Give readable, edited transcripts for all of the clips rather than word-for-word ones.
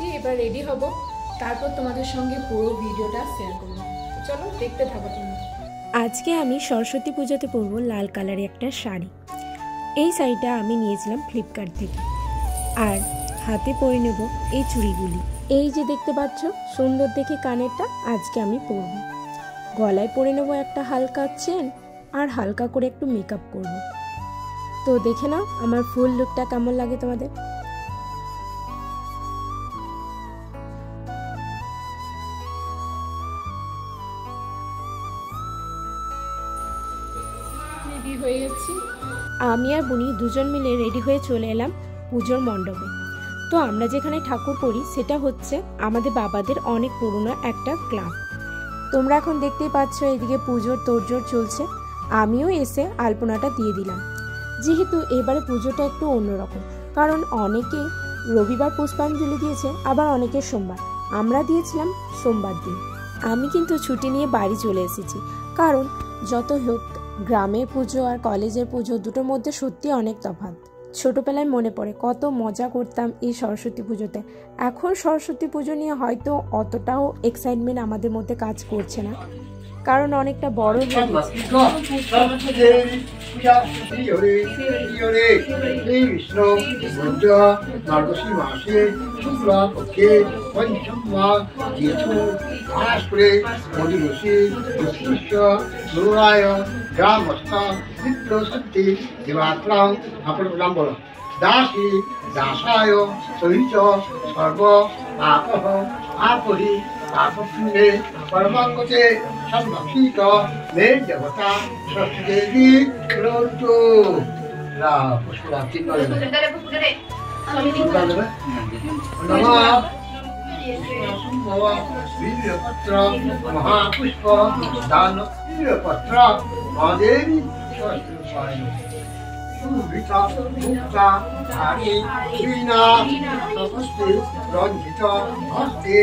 নিয়েছি, এবার রেডি হব, তারপর তোমাদের সঙ্গে পুরো ভিডিওটা শেয়ার করব। চলো দেখতে থাকো তোমরা। আজকে আমি সরস্বতী পুজোতে পরবো লাল কালারের একটা শাড়ি। এই শাড়িটা আমি নিয়েছিলাম ফ্লিপকার্ট থেকে। আর হাতে পরে নেব এই চুড়িগুলি। এই যে দেখতে পাচ্ছ সুন্দর দেখে কানেরটা আজকে আমি পরবো। গলায় পরে নেব একটা হালকা চেন আর হালকা করে একটু মেকআপ করব। তো দেখে নাও আমার ফুল লুকটা কেমন লাগে তোমাদের। রেডি হয়ে গেছি। আমি আর বুনি দুজন মিলে রেডি হয়ে চলে এলাম পুজোর মণ্ডপে। তো আমরা যেখানে ঠাকুর করি সেটা হচ্ছে আমাদের বাবাদের অনেক পুরনো একটা ক্লাব। তোমরা এখন দেখতেই পাচ্ছ এদিকে পুজোর তোড়জোড় চলছে। আমিও এসে আলপনাটা দিয়ে দিলাম, যেহেতু এবারে পুজোটা একটু অন্যরকম। কারণ অনেকে রবিবার পুষ্পাঞ্জলি দিয়েছে, আবার অনেকে সোমবার। আমরা দিয়েছিলাম সোমবার দিন। আমি কিন্তু ছুটি নিয়ে বাড়ি চলে এসেছি, কারণ যত হোক গ্রামের পুজো আর কলেজের পুজো দুটোর মধ্যে সত্যি অনেক তফাৎ। ছোটবেলায় মনে পড়ে কত মজা করতাম এই সরস্বতী পুজোতে। এখন সরস্বতী পুজো নিয়ে হয়তো অতটাও এক্সাইটমেন্ট আমাদের মধ্যে কাজ করছে না, কারণ অনেকটা বড় হয়ে গেছে। দাসী দাসায় সহিত সর্ব পাপঃ আপরি পাপপুণ্যে পরমাঙ্গতে সম্ভক্ষিত মে দেবতা সরস্বতী রন্তু রা পুষ্পা চিহ্ন দেবে নমঃ সম্ভব বীরপত্র মহাপুষ্প দান বীরপত্র মহাদেবী সরস্বতী সুভিতা মুক্তা আরি শ্রীনা নমস্তে রঞ্জিত হস্তে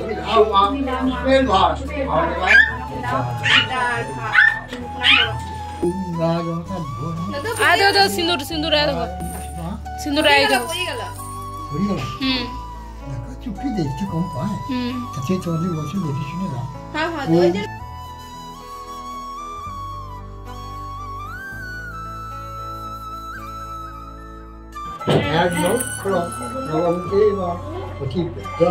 বিধামা স্মেলভাস আদো সিন্দুর সিন্দুর আদো সিন্দুর আইলো চুপি দেখতে কম পায় তাতে চলে বছর দেখে শুনে দাও। হ্যাঁ হ্যাঁ এক লক্ষ নবদেব অতিবৃদ্ধ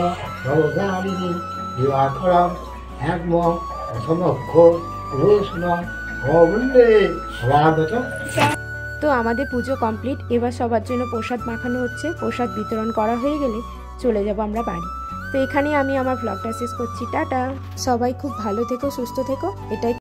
নবধারিণী দিবাকরম একম প্রথম অক্ষর রোশন অবন্দে সভাগত। তো আমাদের পুজো কমপ্লিট। এবার সবার জন্য প্রসাদ মাখানো হচ্ছে। প্রসাদ বিতরণ করা হয়ে গেলে চলে যাব আমরা বাড়ি। তো এখানেই আমি আমার ব্লগটা শেষ করছি। টাটা। সবাই খুব ভালো থেকো, সুস্থ থেকো, এটাই